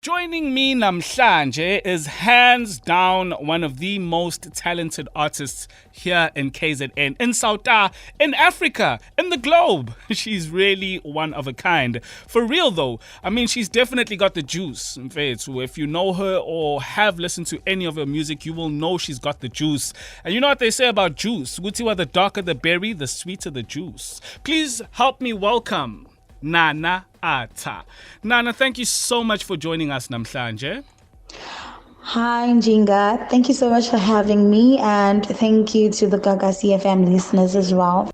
Joining me namhlanje is hands down one of the most talented artists here in KZN, in South, in Africa, in the globe. She's really one of a kind. For real though, I mean, she's definitely got the juice. In fact, if you know her or have listened to any of her music, you will know she's got the juice. And you know what they say about juice? Gutiwa, the darker the berry, the sweeter the juice. Please help me welcome Nana Atta. Nana, thank you so much for joining us namhlanje. Hi, Njinga. Thank you so much for having me, and thank you to the Gagasi FM listeners as well.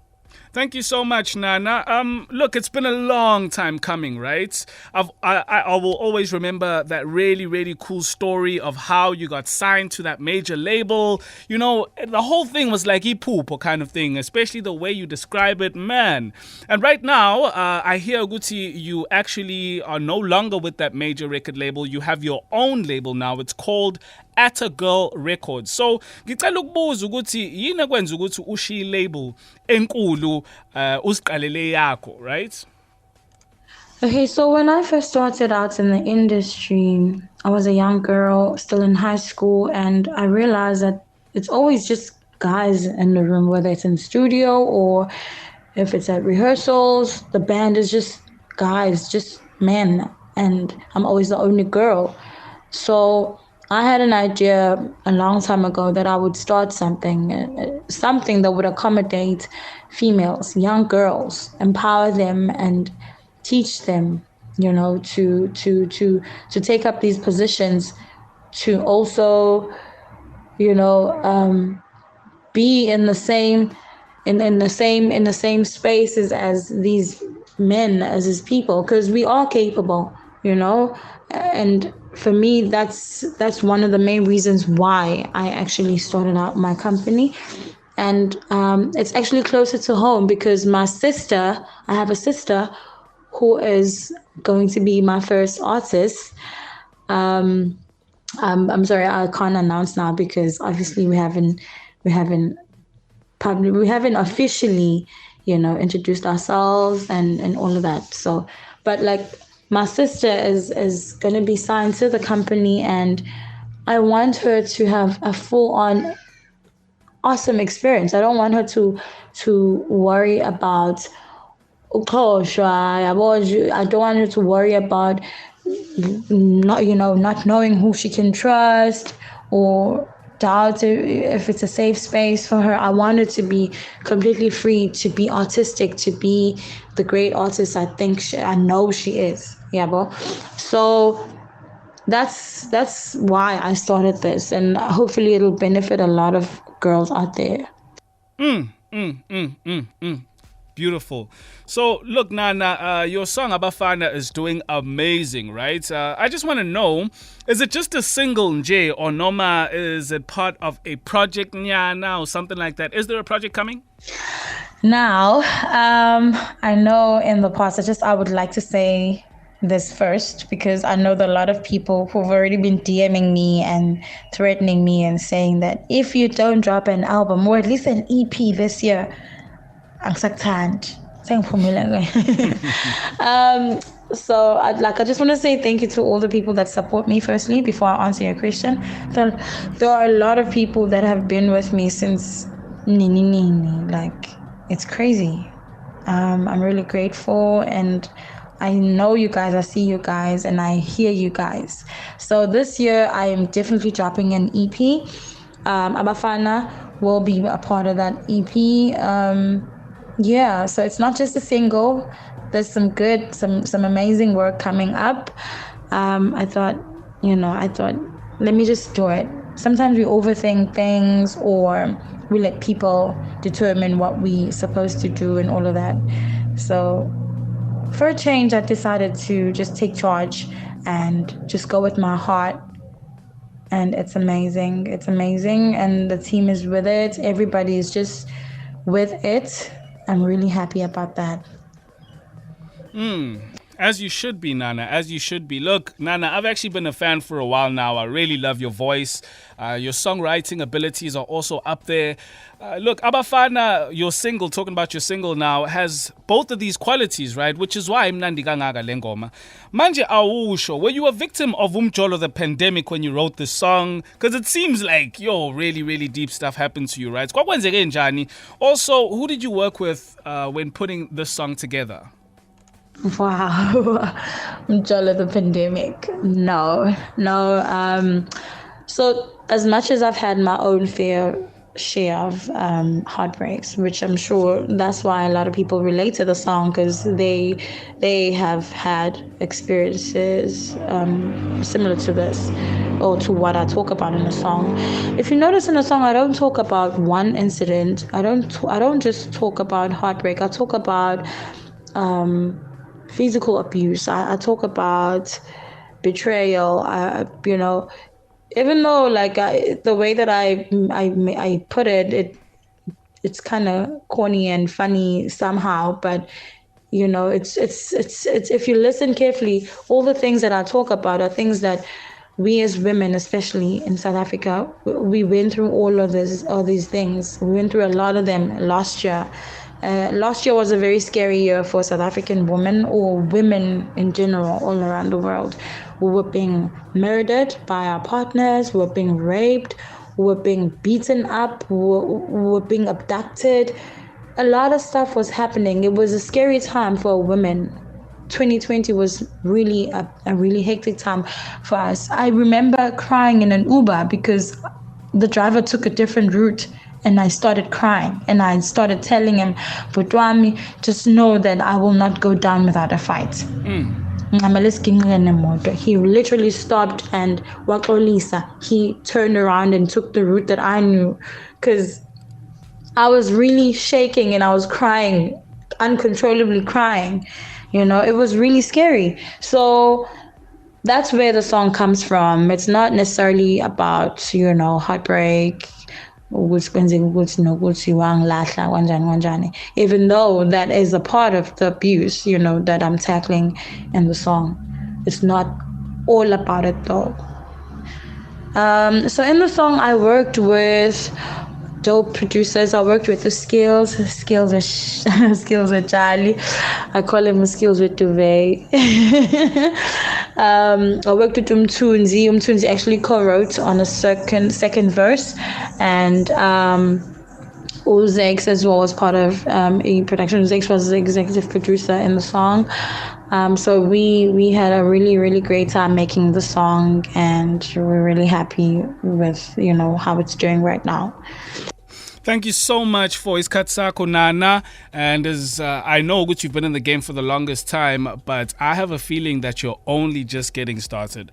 Thank you so much, Nana. Look, it's been a long time coming, right? I will always remember that really, really cool story of how you got signed to that major label. You know, the whole thing was like ipupo kind of thing, especially the way you describe it, man. And right now, I hear, Guti, you actually are no longer with that major record label. You have your own label now. It's called Atta Girl Records. So ngicela ukubuza ukuthi yini ekwenza ukuthi ushiye label enkulu usiqalele yakho, right? Okay, so when I first started out in the industry, I was a young girl still in high school, and I realized that it's always just guys in the room, whether it's in the studio or if it's at rehearsals. The band is just guys, just men, and I'm always the only girl. So I had an idea a long time ago that I would start something that would accommodate females, young girls, empower them and teach them, you know, to take up these positions, to also, you know, be in the same spaces as these men, as these people, because we are capable, you know. And for me, that's one of the main reasons why I actually started out my company. And it's actually closer to home because I have a sister who is going to be my first artist. I'm sorry, I can't announce now because obviously we haven't officially, you know, introduced ourselves and all of that. So, but like, my sister is going to be signed to the company, and I want her to have a full-on awesome experience. I don't want her to worry about, I don't want her to worry about not knowing who she can trust or doubt if it's a safe space for her. I want her to be completely free, to be artistic, to be the great artist I know she is. Yeah, bro. So that's why I started this, and hopefully it'll benefit a lot of girls out there. Beautiful. So, look, Nana, your song Aboutfana is doing amazing, right? I just want to know, is it just a single nje, or Noma, is it part of a project nyana or something like that? Is there a project coming? Now, I know in the past, I would like to say this first, because I know that a lot of people who've already been DMing me and threatening me and saying that if you don't drop an album or at least an EP this year, so I just want to say thank you to all the people that support me firstly before I answer your question. There are a lot of people that have been with me since like, it's crazy. I'm really grateful, and I know you guys, I see you guys, and I hear you guys. So this year I am definitely dropping an EP. Aboutfana will be a part of that EP. Yeah, so it's not just a single. There's some amazing work coming up. I thought, let me just do it. Sometimes we overthink things, or we let people determine what we're supposed to do and all of that. So for a change, I decided to just take charge and just go with my heart. And it's amazing. It's amazing. And the team is with it. Everybody is just with it. I'm really happy about that. As you should be, Nana, as you should be. Look, Nana, I've actually been a fan for a while now. I really love your voice. Your songwriting abilities are also up there. Look, Aboutfana, your single, talking about your single now, has both of these qualities, right? Which is why Mnandi Kangaka le ngoma. Manje awusho, were you a victim of umjolo the pandemic when you wrote this song? Because it seems like, really, really deep stuff happened to you, right? Kwakwenzeke njani? Also, who did you work with when putting this song together? Wow. Njalo the pandemic. No. So as much as I've had my own fair share of heartbreaks, which I'm sure that's why a lot of people relate to the song, because they have had experiences similar to this, or to what I talk about in the song. If you notice in the song, I don't talk about one incident. I don't just talk about heartbreak. I talk about physical abuse. I talk about betrayal. Even though the way that I put it's kind of corny and funny somehow, but it's if you listen carefully, all the things that I talk about are things that we as women, especially in South Africa, we went through all these things. We went through a lot of them last year. Last year was a very scary year for South African women, or women in general, all around the world. We were being murdered by our partners, we were being raped, we were being beaten up, we were being abducted. A lot of stuff was happening. It was a scary time for women. 2020 was really a really hectic time for us. I remember crying in an Uber because the driver took a different route. And I started crying, and I started telling him, "Butwami, just know that I will not go down without a fight." He literally stopped, and he turned around and took the route that I knew, because I was really shaking and I was crying, uncontrollably crying. It was really scary. So that's where the song comes from. It's not necessarily about, heartbreak, even though that is a part of the abuse, that I'm tackling in the song. It's not all about it though. So in the song, I worked with dope producers. I worked with the Skills are Charlie. I call him Skills with Duvet. I worked with Umtunzi. Umtunzi actually co-wrote on a second verse, and Uzex as well was part of a production. Uzex was the executive producer in the song. So we had a really, really great time making the song, and we're really happy with how it's doing right now. Thank you so much for isikhathi Nana. And as I know that you've been in the game for the longest time, but I have a feeling that you're only just getting started.